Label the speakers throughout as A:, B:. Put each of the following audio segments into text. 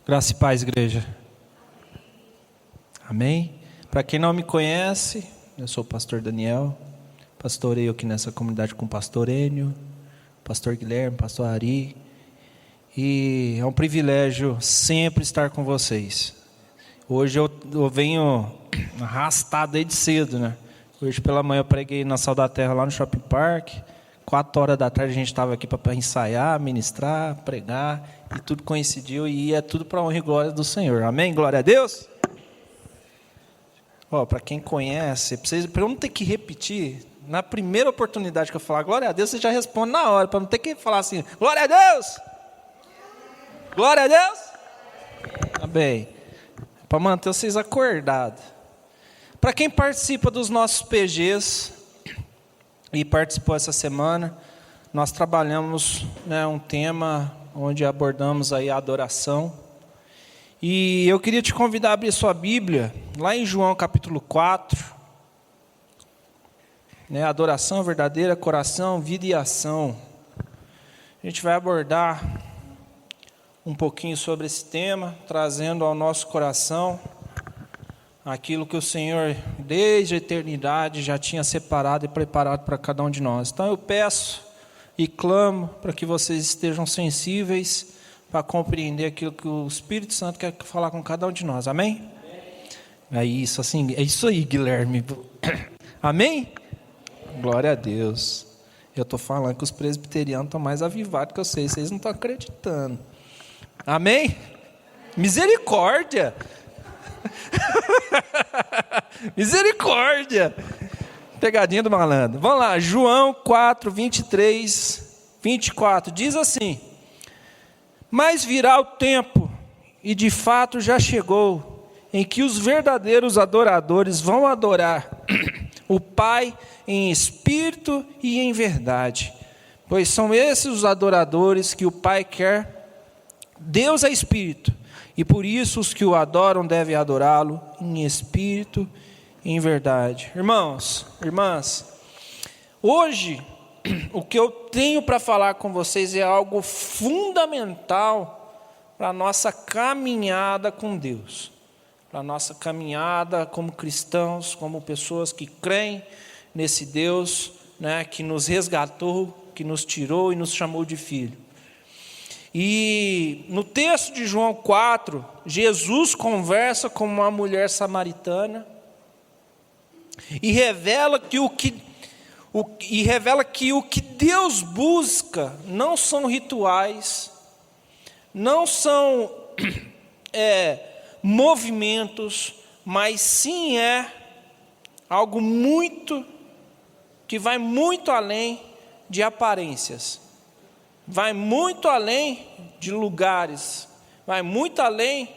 A: Graça e paz, igreja. Amém? Para quem não me conhece, eu sou o pastor Daniel, pastoreio aqui nessa comunidade com o pastor Enio, pastor Guilherme, pastor Ari, e é um privilégio sempre estar com vocês. Hoje eu venho arrastado desde cedo, né? Hoje pela manhã eu preguei na Sal da Terra lá no Shopping Park, 4 horas da tarde a gente estava aqui para ensaiar, ministrar, pregar, e tudo coincidiu e é tudo para a honra e glória do Senhor. Amém? Glória a Deus? Para quem conhece, para eu não ter que repetir, na primeira oportunidade que eu falar glória a Deus, você já responde na hora, para não ter que falar assim, glória a Deus! Glória a Deus! Amém. Para manter vocês acordados. Para quem participa dos nossos PGs e participou essa semana, nós trabalhamos um tema onde abordamos aí a adoração. E eu queria te convidar a abrir sua Bíblia, lá em João capítulo 4. Adoração verdadeira, coração, vida e ação. A gente vai abordar um pouquinho sobre esse tema, trazendo ao nosso coração aquilo que o Senhor, desde a eternidade, já tinha separado e preparado para cada um de nós. Então eu peço e clamo para que vocês estejam sensíveis para compreender aquilo que o Espírito Santo quer falar com cada um de nós. Amém? É isso, assim, é isso aí, Guilherme. Amém? Glória a Deus. Eu estou falando que os presbiterianos estão mais avivados que vocês não estão acreditando. Amém? Misericórdia! Misericórdia! Pegadinha do malandro. Vamos lá, João 4, 23, 24. Diz assim: mas virá o tempo, e de fato já chegou, em que os verdadeiros adoradores vão adorar o Pai em espírito e em verdade, pois são esses os adoradores que o Pai quer. Deus é espírito, e por isso os que o adoram devem adorá-lo em espírito e em verdade. Irmãos, irmãs, hoje o que eu tenho para falar com vocês é algo fundamental para a nossa caminhada com Deus, para a nossa caminhada como cristãos, como pessoas que creem nesse Deus, que nos resgatou, que nos tirou e nos chamou de filho. E no texto de João 4, Jesus conversa com uma mulher samaritana e revela que o que Deus busca não são rituais, não são movimentos, mas sim é algo que vai muito além de aparências. Vai muito além de lugares, vai muito além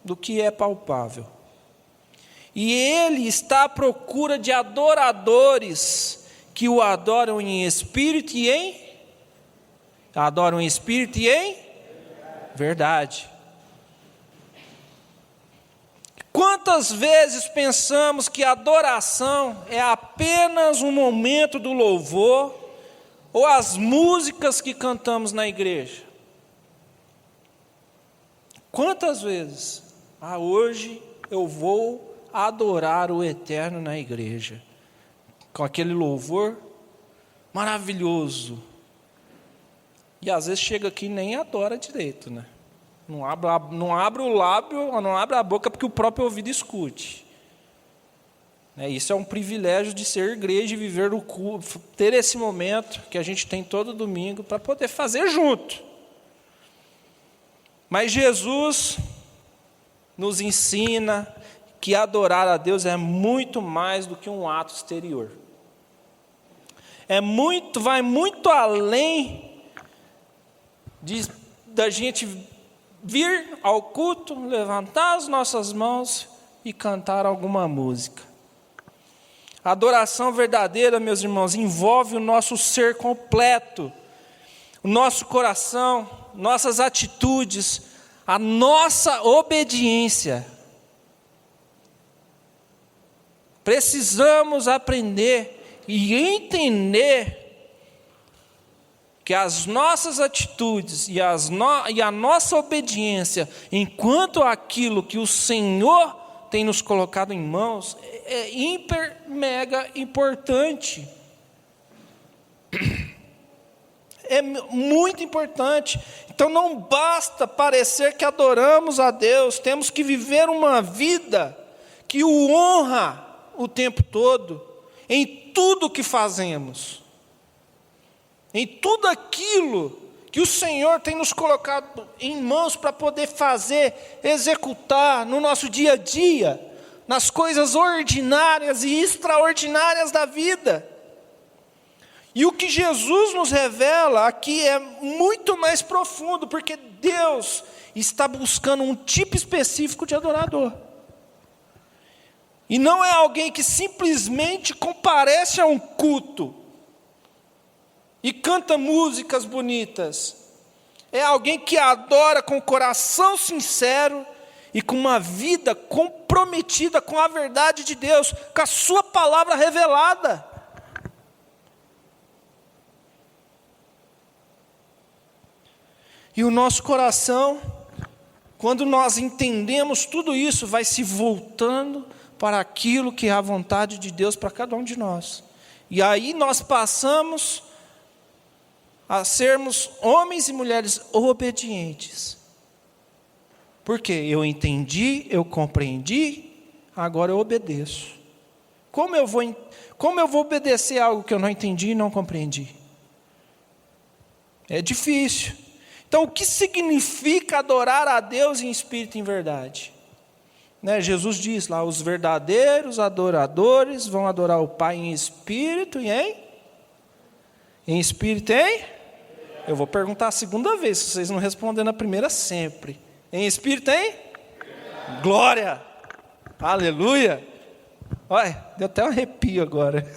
A: do que é palpável. E Ele está à procura de adoradores que o adoram em espírito e em verdade. Quantas vezes pensamos que a adoração é apenas um momento do louvor, ou as músicas que cantamos na igreja? Quantas vezes? Hoje eu vou adorar o Eterno na igreja, com aquele louvor maravilhoso. E às vezes chega aqui e nem adora direito, né? Não abre o lábio, não abre a boca porque o próprio ouvido escute. Isso é um privilégio de ser igreja e viver o culto, ter esse momento que a gente tem todo domingo para poder fazer junto. Mas Jesus nos ensina que adorar a Deus é muito mais do que um ato exterior. Vai muito além da gente vir ao culto, levantar as nossas mãos e cantar alguma música. A adoração verdadeira, meus irmãos, envolve o nosso ser completo, o nosso coração, nossas atitudes, a nossa obediência. Precisamos aprender e entender que as nossas atitudes e a nossa obediência, enquanto aquilo que o Senhor tem nos colocado em mãos, é hiper, mega importante. É muito importante. Então não basta parecer que adoramos a Deus, temos que viver uma vida que o honra o tempo todo, em tudo que fazemos, em tudo aquilo que o Senhor tem nos colocado em mãos para poder fazer, executar no nosso dia a dia, nas coisas ordinárias e extraordinárias da vida. E o que Jesus nos revela aqui é muito mais profundo, porque Deus está buscando um tipo específico de adorador. E não é alguém que simplesmente comparece a um culto e canta músicas bonitas. É alguém que adora com o coração sincero e com uma vida comprometida com a verdade de Deus, com a sua palavra revelada. E o nosso coração, quando nós entendemos tudo isso, vai se voltando para aquilo que é a vontade de Deus para cada um de nós. E aí nós passamos a sermos homens e mulheres obedientes. Porque eu entendi, eu compreendi, agora eu obedeço. Como eu vou obedecer algo que eu não entendi e não compreendi? É difícil. Então, o que significa adorar a Deus em espírito e em verdade? Jesus diz lá, os verdadeiros adoradores vão adorar o Pai em espírito e em espírito e em? Eu vou perguntar a segunda vez, se vocês não responderem na primeira, sempre. Em espírito e em? Glória! Aleluia! Olha, deu até um arrepio agora.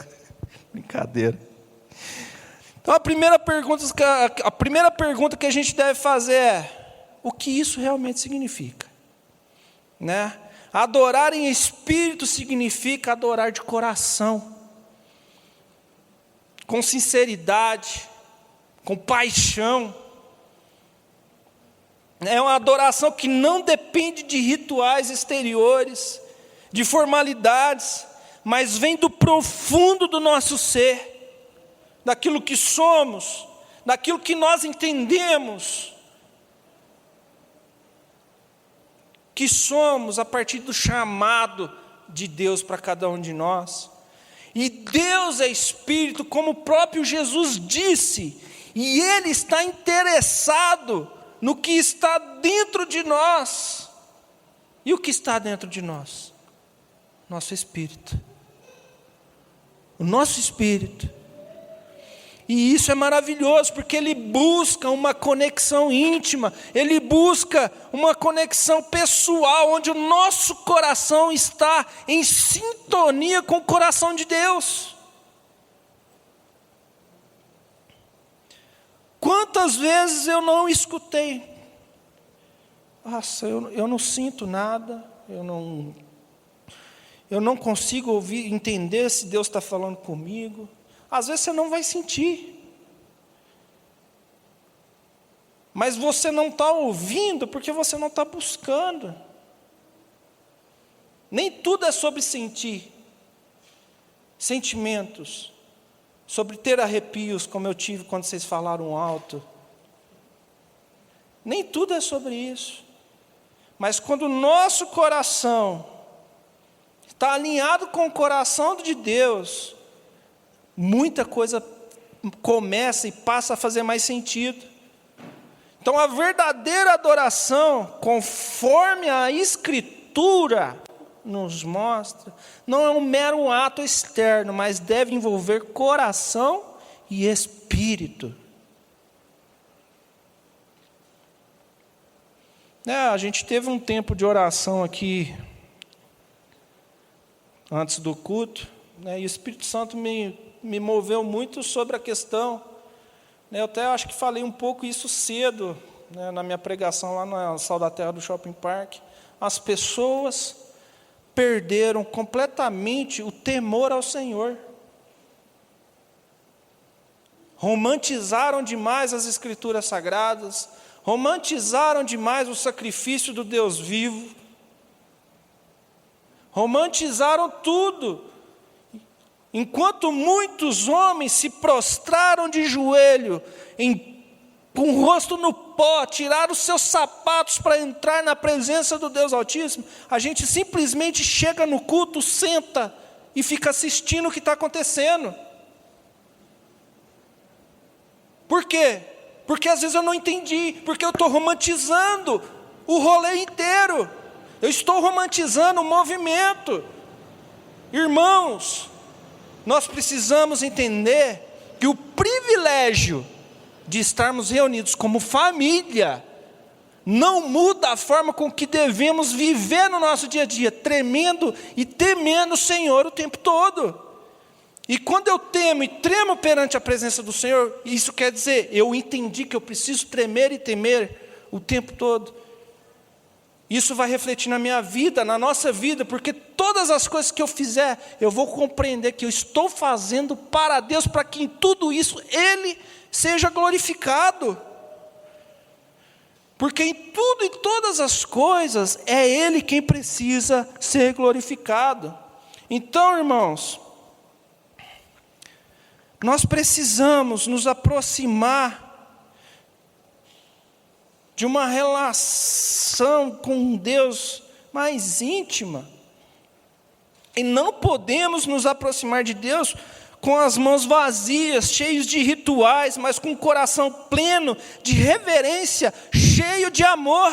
A: Brincadeira. Então a primeira pergunta que a gente deve fazer é: o que isso realmente significa? Adorar em espírito significa adorar de coração, com sinceridade, com paixão. É uma adoração que não depende de rituais exteriores, de formalidades, mas vem do profundo do nosso ser, daquilo que somos, daquilo que nós entendemos que somos a partir do chamado de Deus para cada um de nós. E Deus é Espírito, como o próprio Jesus disse, e Ele está interessado no que está dentro de nós. E o que está dentro de nós? Nosso espírito. O nosso espírito. E isso é maravilhoso, porque Ele busca uma conexão íntima, Ele busca uma conexão pessoal, onde o nosso coração está em sintonia com o coração de Deus. Quantas vezes eu não escutei? Nossa, eu não sinto nada, eu não consigo entender se Deus está falando comigo. Às vezes você não vai sentir, mas você não está ouvindo porque você não está buscando. Nem tudo é sobre sentir, sentimentos, sobre ter arrepios, como eu tive quando vocês falaram alto. Nem tudo é sobre isso, mas quando o nosso coração está alinhado com o coração de Deus, muita coisa começa e passa a fazer mais sentido. Então a verdadeira adoração, conforme a Escritura nos mostra, não é um mero ato externo, mas deve envolver coração e espírito. A gente teve um tempo de oração aqui, antes do culto, e o Espírito Santo me moveu muito sobre a questão. Eu até acho que falei um pouco isso cedo, na minha pregação lá na Sal da Terra do Shopping Park. As pessoas perderam completamente o temor ao Senhor. romantizaram demais as Escrituras Sagradas, romantizaram demais o sacrifício do Deus vivo, romantizaram tudo, enquanto muitos homens se prostraram de joelho, com o rosto no pó, tiraram os seus sapatos para entrar na presença do Deus Altíssimo, a gente simplesmente chega no culto, senta e fica assistindo o que está acontecendo. Por quê? Porque às vezes eu não entendi, porque eu estou romantizando o rolê inteiro, eu estou romantizando o movimento. Irmãos, nós precisamos entender que o privilégio de estarmos reunidos como família não muda a forma com que devemos viver no nosso dia a dia, tremendo e temendo o Senhor o tempo todo. E quando eu temo e tremo perante a presença do Senhor, isso quer dizer, eu entendi que eu preciso tremer e temer o tempo todo. Isso vai refletir na minha vida, na nossa vida, porque todas as coisas que eu fizer, eu vou compreender que eu estou fazendo para Deus, para que em tudo isso Ele seja glorificado. Porque em tudo e todas as coisas, é Ele quem precisa ser glorificado. Então, irmãos, nós precisamos nos aproximar de uma relação com Deus mais íntima. E não podemos nos aproximar de Deus com as mãos vazias, cheios de rituais, mas com o coração pleno de reverência, cheio de amor.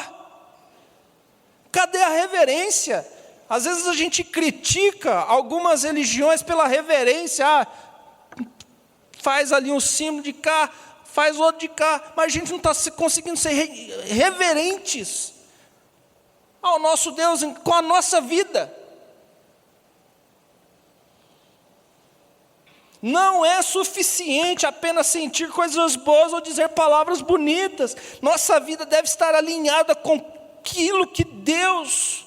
A: Cadê a reverência? Às vezes a gente critica algumas religiões pela reverência, faz ali um símbolo de cá, faz outro de cá, mas a gente não está conseguindo ser reverentes ao nosso Deus com a nossa vida. Não é suficiente apenas sentir coisas boas ou dizer palavras bonitas. Nossa vida deve estar alinhada com aquilo que Deus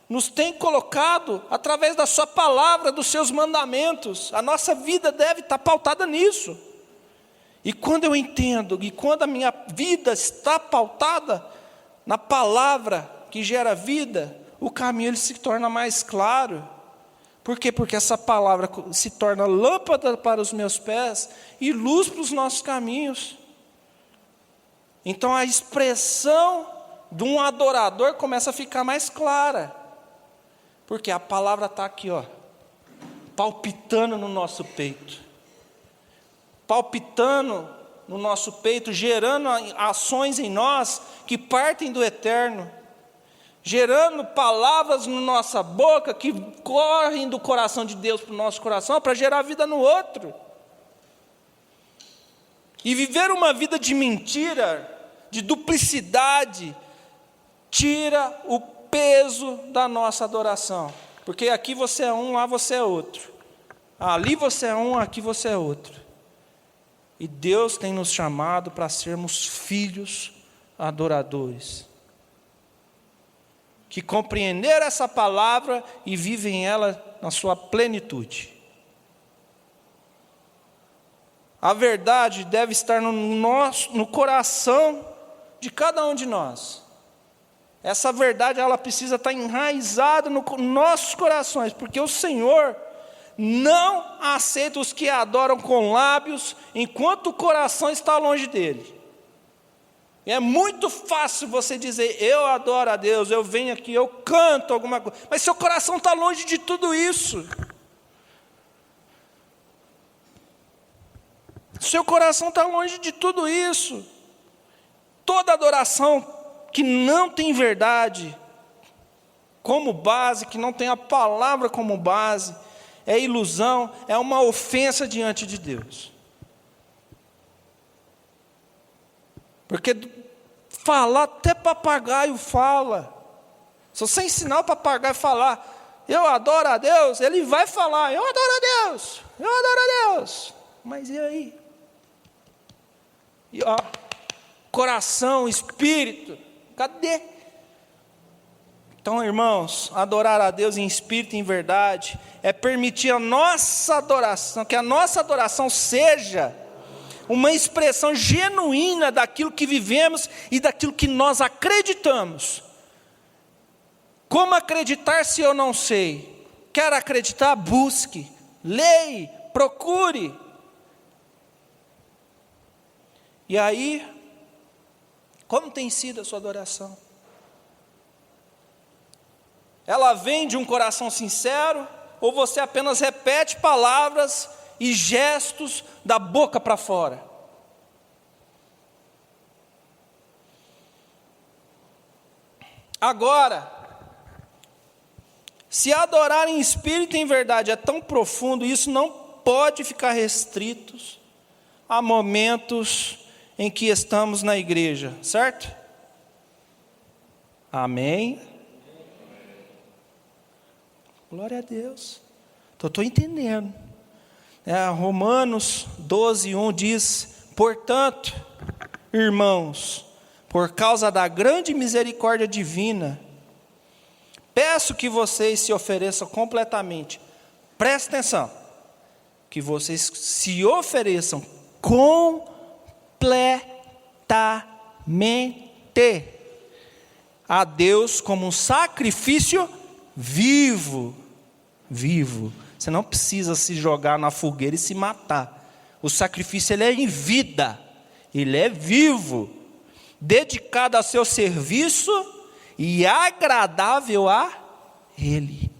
A: nos tem colocado através da sua palavra, dos seus mandamentos. A nossa vida deve estar pautada nisso. E quando eu entendo, e quando a minha vida está pautada na palavra que gera vida, o caminho ele se torna mais claro. Por quê? Porque essa palavra se torna lâmpada para os meus pés e luz para os nossos caminhos. Então a expressão de um adorador começa a ficar mais clara. Porque a palavra está aqui, palpitando no nosso peito. Palpitando no nosso peito, gerando ações em nós que partem do eterno. Gerando palavras na nossa boca que correm do coração de Deus para o nosso coração para gerar vida no outro. E viver uma vida de mentira, de duplicidade, tira o peso da nossa adoração. Porque aqui você é um, lá você é outro. Ali você é um, aqui você é outro. E Deus tem nos chamado para sermos filhos adoradores. Que compreenderam essa palavra e vivem ela na sua plenitude. A verdade deve estar no coração de cada um de nós. Essa verdade ela precisa estar enraizada nos nossos corações, porque o Senhor não aceita os que adoram com lábios, enquanto o coração está longe dele. É muito fácil você dizer, eu adoro a Deus, eu venho aqui, eu canto alguma coisa, mas seu coração está longe de tudo isso. Seu coração está longe de tudo isso. Toda adoração que não tem verdade como base, que não tem a palavra como base, é ilusão, é uma ofensa diante de Deus. Porque falar, até papagaio fala. Se você ensinar o papagaio a falar, eu adoro a Deus, ele vai falar, eu adoro a Deus, eu adoro a Deus. Mas e aí? E coração, espírito, cadê? Então, irmãos, adorar a Deus em espírito e em verdade é permitir a nossa adoração, que a nossa adoração seja uma expressão genuína daquilo que vivemos e daquilo que nós acreditamos. Como acreditar se eu não sei? Quer acreditar? Busque, leia, procure. E aí, como tem sido a sua adoração? Ela vem de um coração sincero, ou você apenas repete palavras e gestos da boca para fora? Agora, se adorar em espírito e em verdade é tão profundo, isso não pode ficar restrito a momentos em que estamos na igreja, certo? Amém? Glória a Deus. Estou entendendo. Romanos 12:1 diz: portanto, irmãos, por causa da grande misericórdia divina, peço que vocês se ofereçam completamente. Presta atenção. Que vocês se ofereçam completamente a Deus como um sacrifício vivo. Você não precisa se jogar na fogueira e se matar. O sacrifício, ele é em vida. Ele é vivo. Dedicado a seu serviço e agradável a Ele.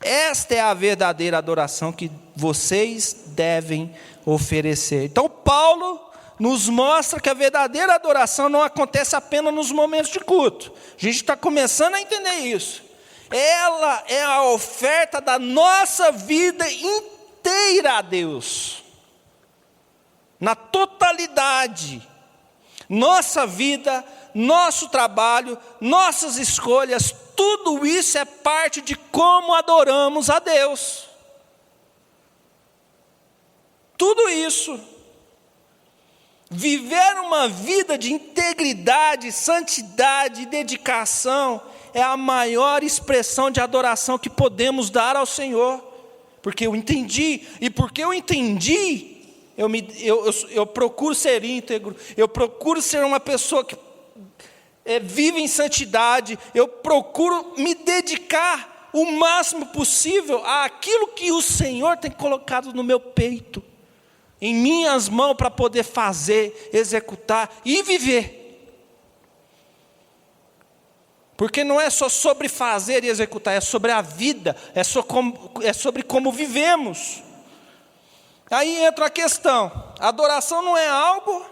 A: Esta é a verdadeira adoração que vocês devem oferecer. Então Paulo nos mostra que a verdadeira adoração não acontece apenas nos momentos de culto. A gente está começando a entender isso. Ela é a oferta da nossa vida inteira a Deus. Na totalidade. Nossa vida, nosso trabalho, nossas escolhas, tudo isso é parte de como adoramos a Deus. Tudo isso. Viver uma vida de integridade, santidade e dedicação é a maior expressão de adoração que podemos dar ao Senhor. Porque eu entendi, e porque eu entendi, eu procuro ser íntegro, eu procuro ser uma pessoa que vive em santidade, eu procuro me dedicar o máximo possível àquilo que o Senhor tem colocado no meu peito, em minhas mãos, para poder fazer, executar e viver. Porque não é só sobre fazer e executar, é sobre a vida, é sobre como vivemos. Aí entra a questão: a adoração não é algo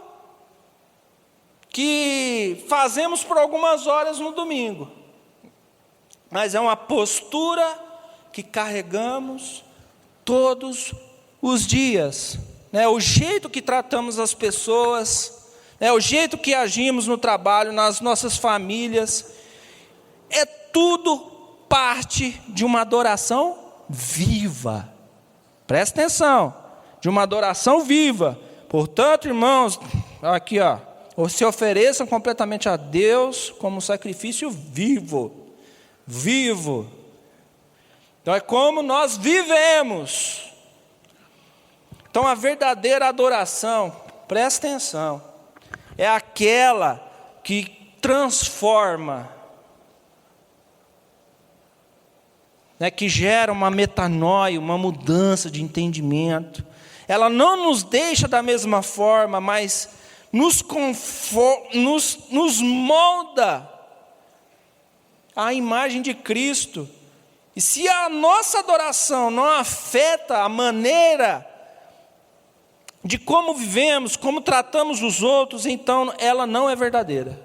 A: que fazemos por algumas horas no domingo, mas é uma postura que carregamos todos os dias. O jeito que tratamos as pessoas, o jeito que agimos no trabalho, nas nossas famílias, é tudo parte de uma adoração viva. Presta atenção, de uma adoração viva. Portanto, irmãos, aqui se ofereçam completamente a Deus como um sacrifício vivo. Vivo. Então é como nós vivemos. Então a verdadeira adoração, presta atenção, é aquela que transforma, que gera uma metanoia, uma mudança de entendimento. Ela não nos deixa da mesma forma, mas nos molda à imagem de Cristo. E se a nossa adoração não afeta a maneira de como vivemos, como tratamos os outros, então ela não é verdadeira.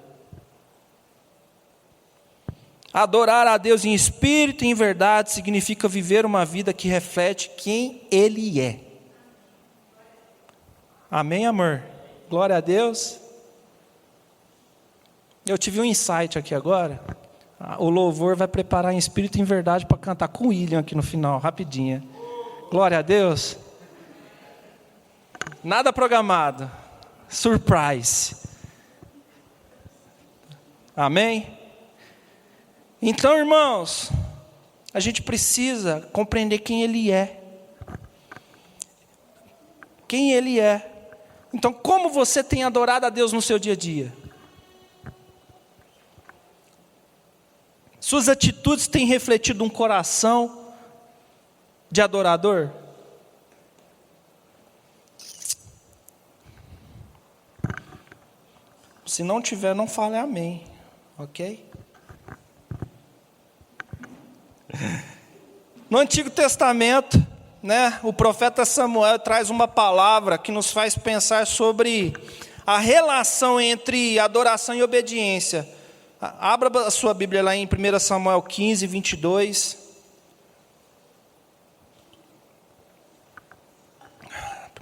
A: Adorar a Deus em espírito e em verdade significa viver uma vida que reflete quem Ele é. Amém, amor? Glória a Deus. Eu tive um insight aqui agora. O louvor vai preparar em espírito e em verdade para cantar com o William aqui no final, rapidinho. Glória a Deus. Nada programado. Surprise. Amém? Então, irmãos, a gente precisa compreender quem Ele é. Quem Ele é. Então, como você tem adorado a Deus no seu dia a dia? Suas atitudes têm refletido um coração de adorador? Se não tiver, não fale amém, ok? No Antigo Testamento, o profeta Samuel traz uma palavra que nos faz pensar sobre a relação entre adoração e obediência. Abra a sua Bíblia lá em 1 Samuel 15, 22.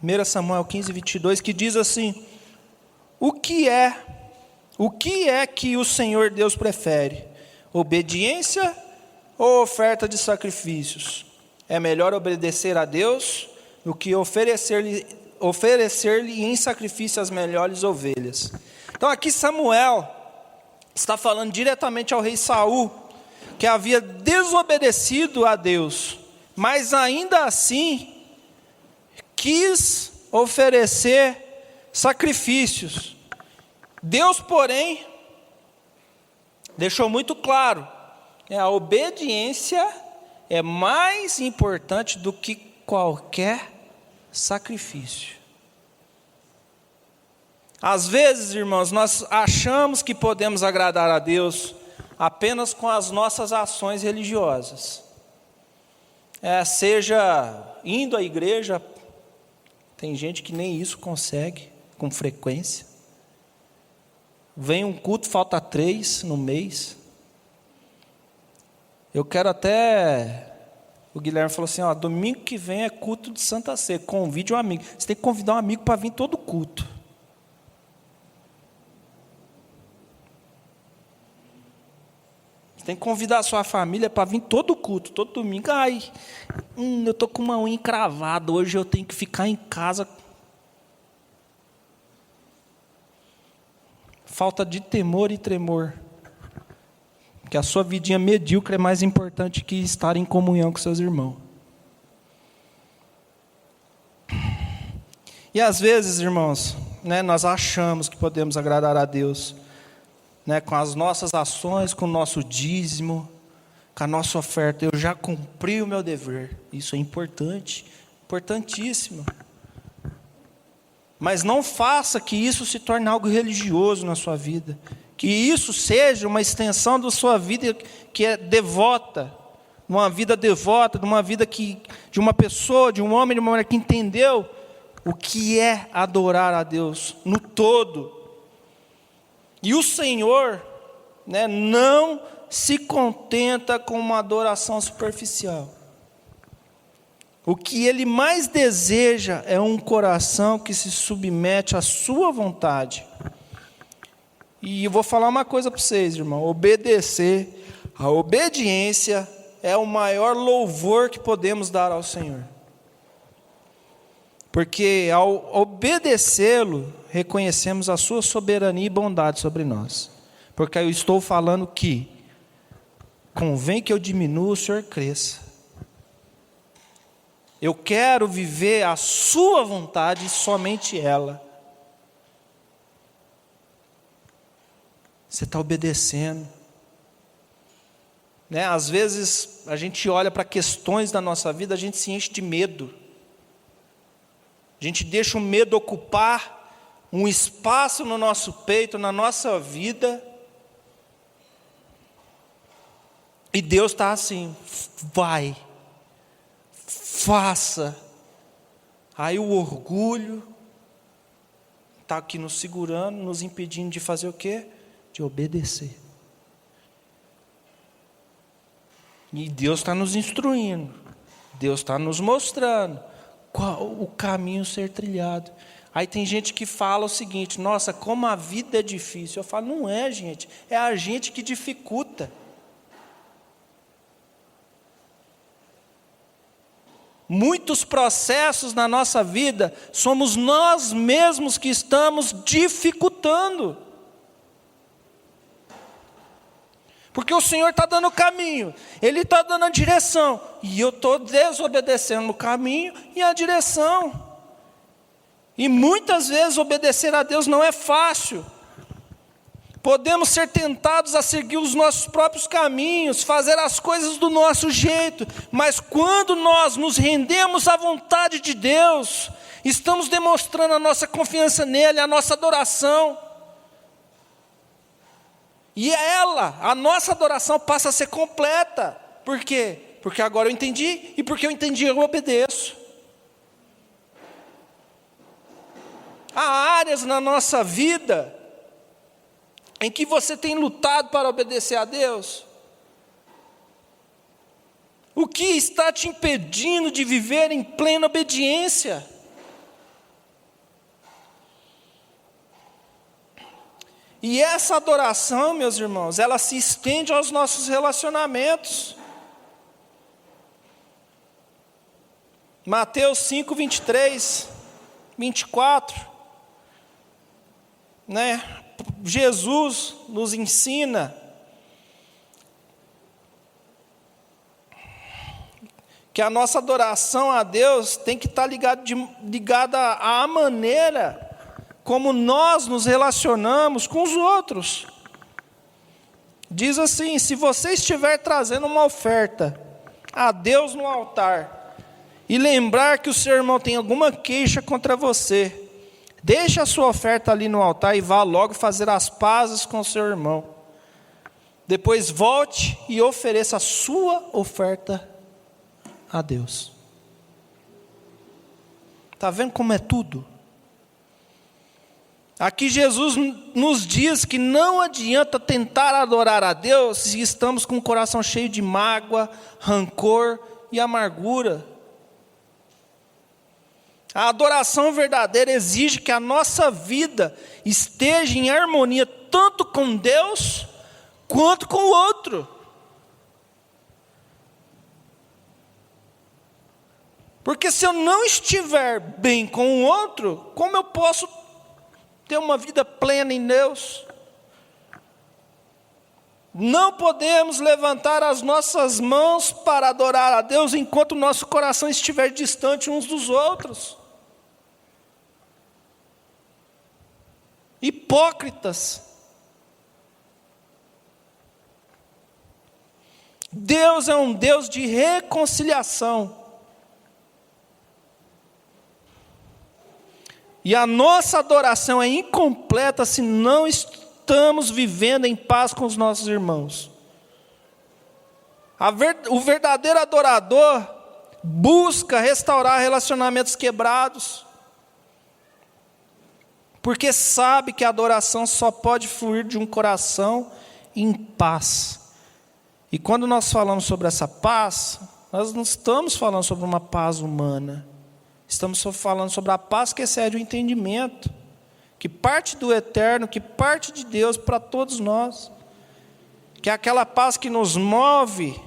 A: 1 Samuel 15, 22, que diz assim: O que é que o Senhor Deus prefere? Obediência ou oferta de sacrifícios? É melhor obedecer a Deus do que oferecer-lhe em sacrifício as melhores ovelhas. Então aqui Samuel está falando diretamente ao rei Saul, que havia desobedecido a Deus, mas ainda assim quis oferecer sacrifícios. Deus, porém, deixou muito claro, a obediência é mais importante do que qualquer sacrifício. Às vezes, irmãos, nós achamos que podemos agradar a Deus apenas com as nossas ações religiosas. Seja indo à igreja, tem gente que nem isso consegue com frequência. Vem um culto, falta 3 no mês. Eu quero até... O Guilherme falou assim, domingo que vem é culto de Santa Ceia, convide um amigo. Você tem que convidar um amigo para vir todo culto. Você tem que convidar a sua família para vir todo culto, todo domingo. Eu estou com uma unha encravada, hoje eu tenho que ficar em casa. Falta de temor e tremor. Que a sua vidinha medíocre é mais importante que estar em comunhão com seus irmãos. E às vezes, irmãos, nós achamos que podemos agradar a Deus, com as nossas ações, com o nosso dízimo, com a nossa oferta. Eu já cumpri o meu dever. Isso é importante, importantíssimo. Mas não faça que isso se torne algo religioso na sua vida. Que isso seja uma extensão da sua vida que é devota. Uma vida devota, de uma vida de uma pessoa, de um homem, de uma mulher que entendeu o que é adorar a Deus no todo. E o Senhor, não se contenta com uma adoração superficial. O que Ele mais deseja é um coração que se submete à sua vontade. E eu vou falar uma coisa para vocês, irmão. A obediência é o maior louvor que podemos dar ao Senhor. Porque ao obedecê-lo, reconhecemos a sua soberania e bondade sobre nós. Porque eu estou falando que convém que eu diminua, o Senhor cresça. Eu quero viver a sua vontade e somente ela. Você está obedecendo. Às vezes a gente olha para questões da nossa vida, a gente se enche de medo. A gente deixa o medo ocupar um espaço no nosso peito, na nossa vida. E Deus está assim, vai, faça. Aí o orgulho está aqui nos segurando, nos impedindo de fazer o quê? De obedecer. E Deus está nos instruindo, Deus está nos mostrando qual o caminho ser trilhado. Aí tem gente que fala o seguinte: nossa, como a vida é difícil. Eu falo, não é, gente, é a gente que dificulta. Muitos processos na nossa vida, somos nós mesmos que estamos dificultando. Porque o Senhor está dando o caminho, Ele está dando a direção, e eu estou desobedecendo o caminho e a direção. E muitas vezes obedecer a Deus não é fácil. Podemos ser tentados a seguir os nossos próprios caminhos, fazer as coisas do nosso jeito, mas quando nós nos rendemos à vontade de Deus, estamos demonstrando a nossa confiança nele, a nossa adoração. E a nossa adoração passa a ser completa. Por quê? Porque agora eu entendi, e porque eu entendi, eu obedeço. Há áreas na nossa vida em que você tem lutado para obedecer a Deus? O que está te impedindo de viver em plena obediência? E essa adoração, meus irmãos, ela se estende aos nossos relacionamentos. Mateus 5, 23, 24, Jesus nos ensina que a nossa adoração a Deus tem que estar ligada à maneira como nós nos relacionamos com os outros. Diz assim: se você estiver trazendo uma oferta a Deus no altar, e lembrar que o seu irmão tem alguma queixa contra você, deixe a sua oferta ali no altar e vá logo fazer as pazes com o seu irmão. Depois volte e ofereça a sua oferta a Deus. Está vendo como é tudo? Aqui Jesus nos diz que não adianta tentar adorar a Deus se estamos com o coração cheio de mágoa, rancor e amargura. A adoração verdadeira exige que a nossa vida esteja em harmonia tanto com Deus quanto com o outro. Porque se eu não estiver bem com o outro, como eu posso ter uma vida plena em Deus? Não podemos levantar as nossas mãos para adorar a Deus enquanto o nosso coração estiver distante uns dos outros. Hipócritas. Deus é um Deus de reconciliação. E a nossa adoração é incompleta se não estamos vivendo em paz com os nossos irmãos. O verdadeiro adorador busca restaurar relacionamentos quebrados, porque sabe que a adoração só pode fluir de um coração em paz. E quando nós falamos sobre essa paz, nós não estamos falando sobre uma paz humana. Estamos só falando sobre a paz que excede o entendimento, que parte do eterno, que parte de Deus para todos nós. Que é aquela paz que nos move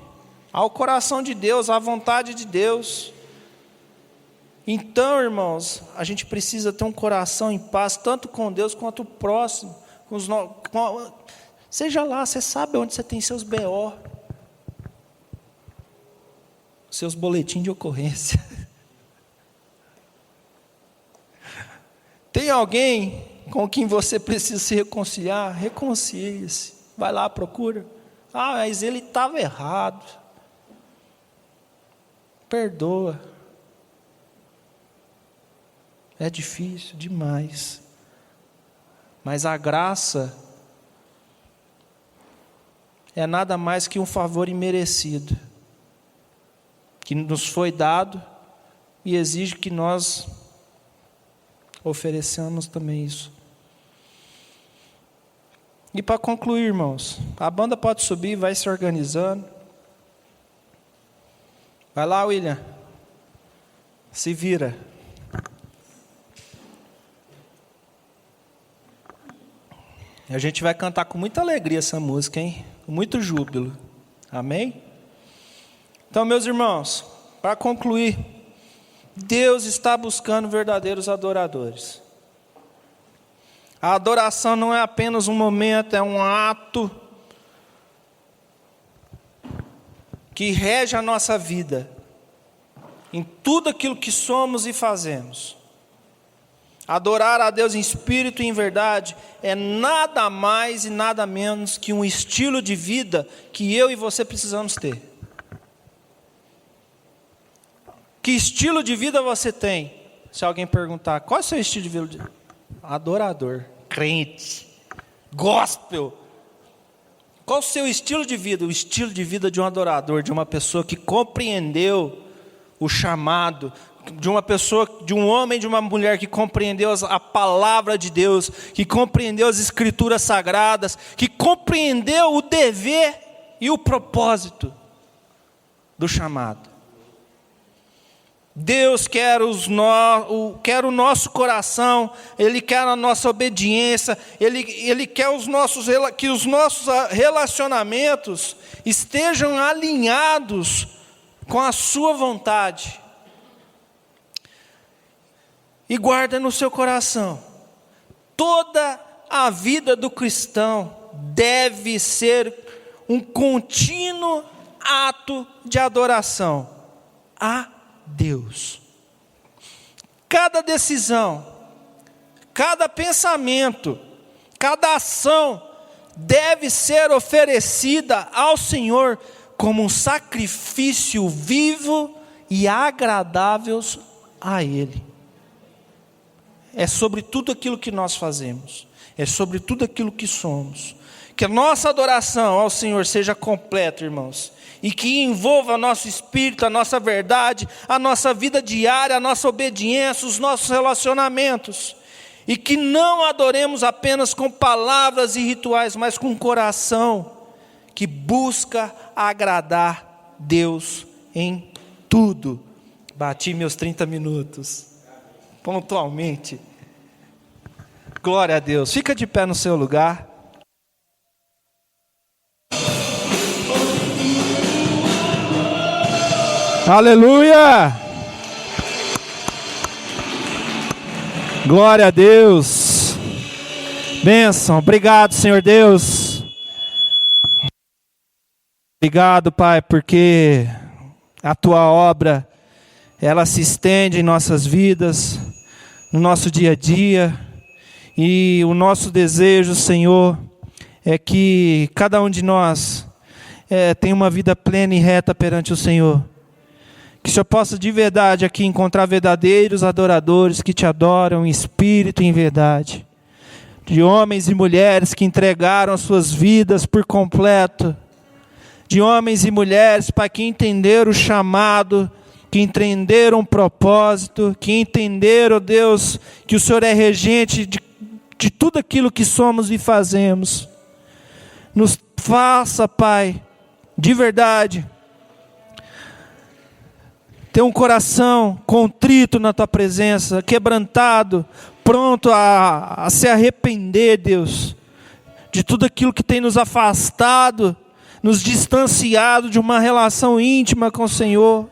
A: ao coração de Deus, à vontade de Deus. Então, irmãos, a gente precisa ter um coração em paz, tanto com Deus quanto o próximo. Seja lá, você sabe onde você tem seus BO, seus boletins de ocorrência. Tem alguém com quem você precisa se reconciliar? Reconcilie-se. Vai lá, procura. Ah, mas ele estava errado. Perdoa. É difícil demais. Mas a graça é nada mais que um favor imerecido, que nos foi dado e exige que nós ofereçamos também isso. E para concluir, irmãos, a banda pode subir, vai se organizando. Vai lá, William. Se vira. E a gente vai cantar com muita alegria essa música, hein? Com muito júbilo. Amém? Então, meus irmãos, para concluir, Deus está buscando verdadeiros adoradores. A adoração não é apenas um momento, é um ato que rege a nossa vida, em tudo aquilo que somos e fazemos. Adorar a Deus em espírito e em verdade é nada mais e nada menos que um estilo de vida que eu e você precisamos ter. Que estilo de vida você tem? Se alguém perguntar, qual é o seu estilo de vida? Adorador, crente, gospel. Qual o seu estilo de vida? O estilo de vida de um adorador, de uma pessoa que compreendeu o chamado, de uma pessoa, de um homem, de uma mulher que compreendeu a palavra de Deus, que compreendeu as escrituras sagradas, que compreendeu o dever e o propósito do chamado. Deus quer o nosso coração, Ele quer a nossa obediência, Ele quer que os nossos relacionamentos estejam alinhados com a sua vontade. E guarda no seu coração, toda a vida do cristão deve ser um contínuo ato de adoração a Deus. Cada decisão, cada pensamento, cada ação deve ser oferecida ao Senhor como um sacrifício vivo e agradável a Ele. É sobre tudo aquilo que nós fazemos, é sobre tudo aquilo que somos. Que a nossa adoração ao Senhor seja completa, irmãos, e que envolva nosso espírito, a nossa verdade, a nossa vida diária, a nossa obediência, os nossos relacionamentos. E que não adoremos apenas com palavras e rituais, mas com um coração que busca agradar Deus em tudo. Bati meus 30 minutos. Pontualmente. Glória a Deus. Fica de pé no seu lugar. Aleluia! Glória a Deus. Bênção. Obrigado, Senhor Deus. Obrigado, Pai, porque a Tua obra, ela se estende em nossas vidas, no nosso dia a dia, e o nosso desejo, Senhor, é que cada um de nós tenha uma vida plena e reta perante o Senhor. Que o Senhor possa de verdade aqui encontrar verdadeiros adoradores que te adoram em espírito e em verdade. De homens e mulheres que entregaram as suas vidas por completo. De homens e mulheres, Pai, que entenderam o chamado, que entenderam o propósito, que entenderam, Deus, que o Senhor é regente de tudo aquilo que somos e fazemos. Nos faça, Pai, de verdade, ter um coração contrito na Tua presença, quebrantado, pronto a se arrepender, Deus, de tudo aquilo que tem nos afastado, nos distanciado de uma relação íntima com o Senhor.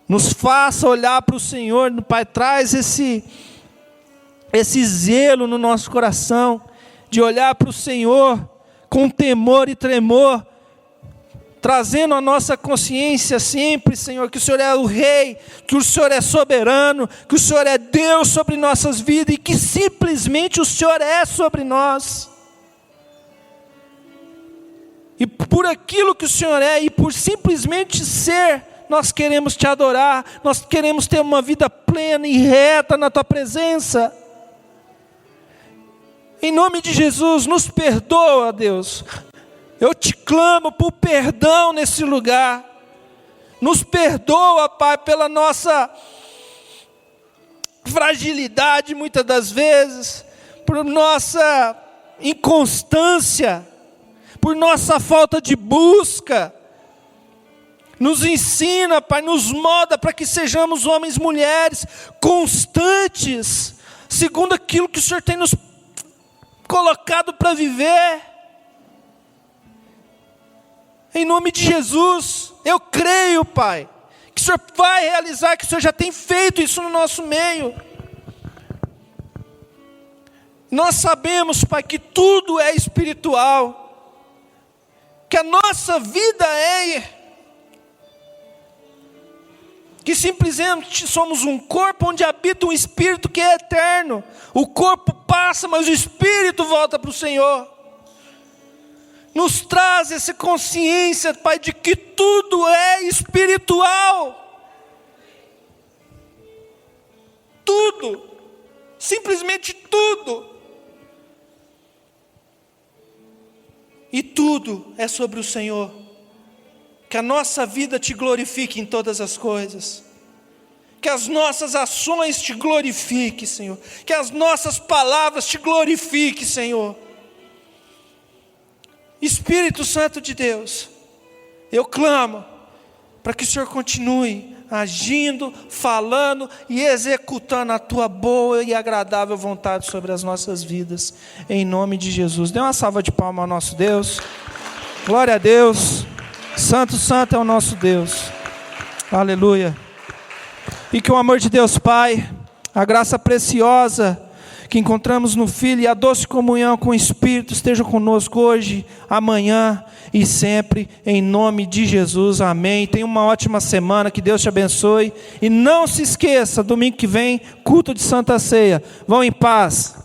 A: Nos faça olhar para o Senhor, Pai, traz esse zelo no nosso coração, de olhar para o Senhor com temor e tremor, trazendo a nossa consciência sempre, Senhor, que o Senhor é o Rei, que o Senhor é soberano, que o Senhor é Deus sobre nossas vidas, e que simplesmente o Senhor é sobre nós. E por aquilo que o Senhor é, e por simplesmente ser, nós queremos te adorar, nós queremos ter uma vida plena e reta na Tua presença. Em nome de Jesus, nos perdoa, Deus. Eu te clamo por perdão nesse lugar. Nos perdoa, Pai, pela nossa fragilidade muitas das vezes, por nossa inconstância, por nossa falta de busca. Nos ensina, Pai, nos molda para que sejamos homens e mulheres constantes, segundo aquilo que o Senhor tem nos colocado para viver. Em nome de Jesus, eu creio, Pai, que o Senhor vai realizar, que o Senhor já tem feito isso no nosso meio. Nós sabemos, Pai, que tudo é espiritual, que a nossa vida que simplesmente somos um corpo onde habita um Espírito que é eterno. O corpo passa, mas o Espírito volta para o Senhor. Nos traz essa consciência, Pai, de que tudo é espiritual. Tudo, simplesmente tudo. E tudo é sobre o Senhor. Que a nossa vida te glorifique em todas as coisas. Que as nossas ações te glorifiquem, Senhor. Que as nossas palavras te glorifiquem, Senhor. Espírito Santo de Deus, eu clamo para que o Senhor continue agindo, falando e executando a tua boa e agradável vontade sobre as nossas vidas, em nome de Jesus. Dê uma salva de palmas ao nosso Deus. Glória a Deus. Santo, santo é o nosso Deus. Aleluia. E que o amor de Deus Pai, a graça preciosa que encontramos no Filho e a doce comunhão com o Espírito esteja conosco hoje, amanhã e sempre, em nome de Jesus, amém. Tenha uma ótima semana, que Deus te abençoe, e não se esqueça, domingo que vem, culto de Santa Ceia. Vão em paz.